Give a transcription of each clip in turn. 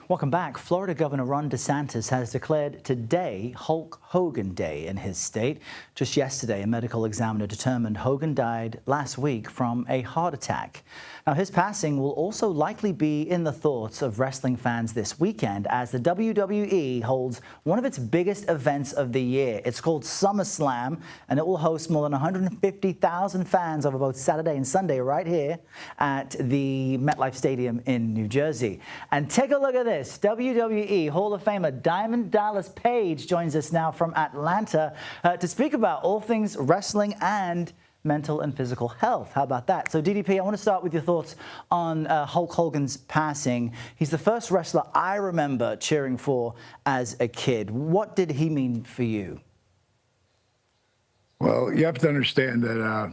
Welcome back. Florida Governor Ron DeSantis has declared today Hulk Hogan Day in his state. Just yesterday, a medical examiner determined Hogan died last week from a heart attack. Now, his passing will also likely be in the thoughts of wrestling fans this weekend as the WWE holds one of its biggest events of the year. It's called SummerSlam, and it will host more than 150,000 fans over both Saturday and Sunday right here at the MetLife Stadium in New Jersey. And take a look at this. WWE Hall of Famer Diamond Dallas Page joins us now from Atlanta to speak about all things wrestling and mental and physical health. How about that? So, DDP, I want to start with your thoughts on Hulk Hogan's passing. He's the first wrestler I remember cheering for as a kid. What did he mean for you? Well, you have to understand that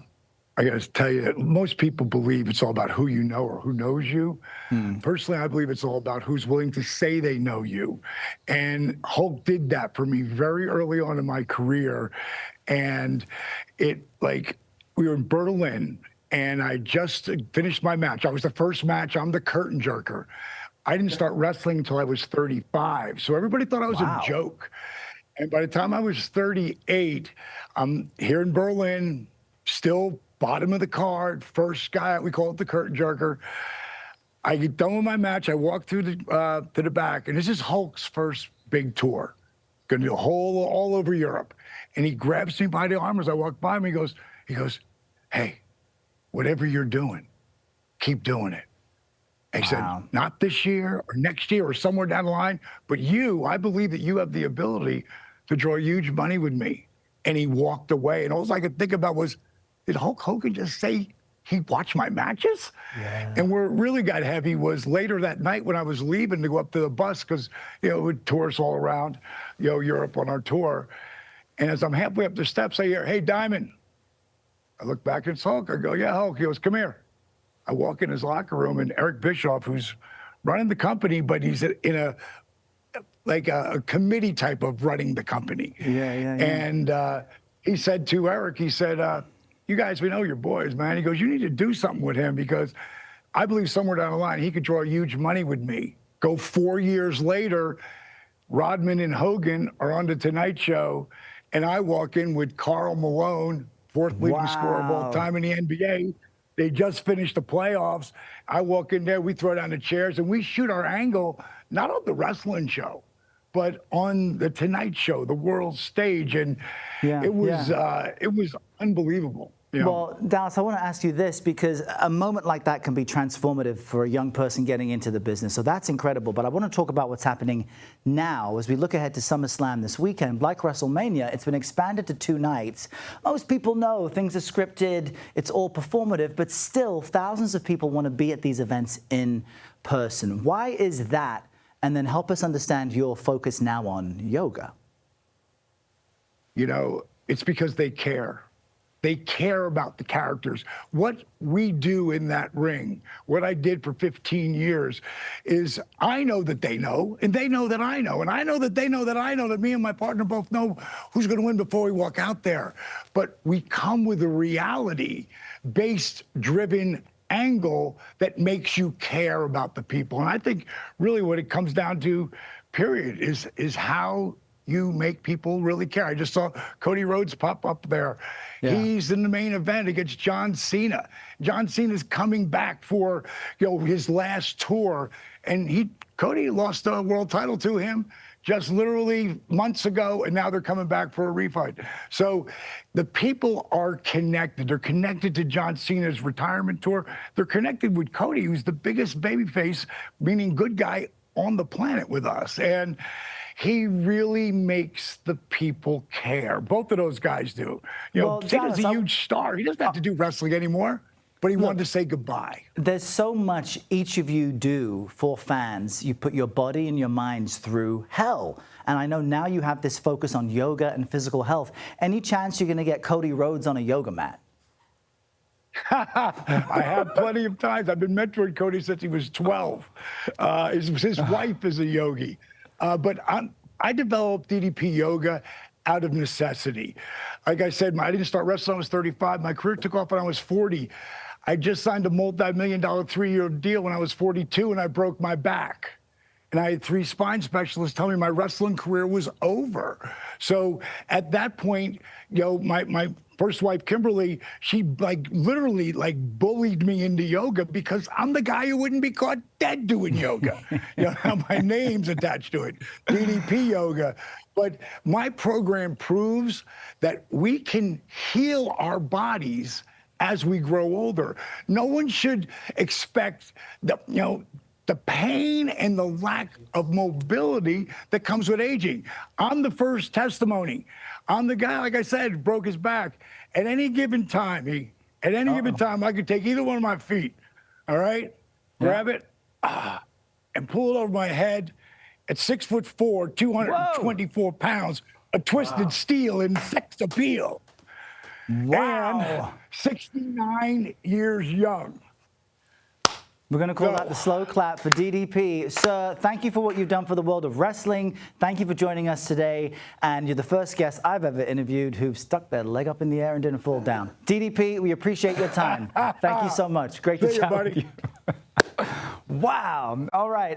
I got to tell you that most people believe it's all about who you know or who knows you. Personally, I believe it's all about who's willing to say they know you. And Hulk did that for me very early on in my career. And we were in Berlin, and I just finished my match. I was the first match. I'm the curtain jerker. I didn't start wrestling until I was 35. So everybody thought I was a joke. And by the time I was 38, I'm here in Berlin, still bottom of the card, first guy, we call it the curtain jerker. I get done with my match. I walk through to the back, and this is Hulk's first big tour. Going to do all over Europe. And he grabs me by the arm as I walk by him. He goes, "Hey, whatever you're doing, keep doing it." And he said, "Not this year or next year or somewhere down the line, but I believe that you have the ability to draw huge money with me." And he walked away. And all I could think about was, did Hulk Hogan just say he watched my matches? Yeah. And where it really got heavy was later that night when I was leaving to go up to the bus, because, we'd tour us all around, Europe on our tour. And as I'm halfway up the steps, I hear, "Hey, Diamond." I look back at Hulk. I go, "Yeah, Hulk." He goes, "Come here." I walk in his locker room, and Eric Bischoff, who's running the company, but he's in a committee type of running the company. Yeah. And he said to Eric, "You guys, we know your boys, man." He goes, "You need to do something with him, because I believe somewhere down the line he could draw huge money with me." Go 4 years later, Rodman and Hogan are on the Tonight Show, and I walk in with Karl Malone, fourth leading scorer of all time in the NBA. They just finished the playoffs. I walk in there, we throw down the chairs, and we shoot our angle, not on the wrestling show, but on the Tonight Show, the world stage. And it was unbelievable. Well, Dallas, I want to ask you this, because a moment like that can be transformative for a young person getting into the business. So that's incredible. But I want to talk about what's happening now as we look ahead to SummerSlam this weekend. Like WrestleMania, it's been expanded to 2 nights. Most people know things are scripted, it's all performative, but still thousands of people want to be at these events in person. Why is that? And then help us understand your focus now on yoga. It's because they care. They care about the characters. What we do in that ring, what I did for 15 years, is I know that they know, and they know that I know, and I know that they know that I know, that me and my partner both know who's going to win before we walk out there. But we come with a reality-based, driven angle that makes you care about the people. And I think really what it comes down to, period, is how you make people really care. I just saw Cody Rhodes pop up there. Yeah. He's in the main event against John Cena. John Cena's coming back for his last tour, and Cody lost the world title to him just literally months ago, and now they're coming back for a refight. So the people are connected. They're connected to John Cena's retirement tour. They're connected with Cody, who's the biggest babyface, meaning good guy, on the planet with us. And he really makes the people care. Both of those guys do. Cena's a huge star. He doesn't have to do wrestling anymore, but he wanted to say goodbye. There's so much each of you do for fans. You put your body and your minds through hell. And I know now you have this focus on yoga and physical health. Any chance you're going to get Cody Rhodes on a yoga mat? I have plenty of times. I've been mentoring Cody since he was 12. His wife is a yogi. But I developed DDP yoga out of necessity. Like I said, I didn't start wrestling when I was 35. My career took off when I was 40. I just signed a multi-million-dollar 3-year deal when I was 42, and I broke my back. And I had 3 spine specialists tell me my wrestling career was over. So at that point, my first wife, Kimberly, she literally bullied me into yoga because I'm the guy who wouldn't be caught dead doing yoga. My name's attached to it, DDP yoga. But my program proves that we can heal our bodies as we grow older. No one should expect the pain and the lack of mobility that comes with aging. I'm the first testimony. I'm the guy, like I said, broke his back. At any given time, I could take either one of my feet, all right, grab it, and pull it over my head. At 6'4", 224 pounds, a twisted steel in sex appeal. Wow. And 69 years young. We're going to call that the slow clap for DDP. Sir, thank you for what you've done for the world of wrestling. Thank you for joining us today. And you're the first guest I've ever interviewed who stuck their leg up in the air and didn't fall down. DDP, we appreciate your time. Thank you so much. Great to chat with you. Wow. All right.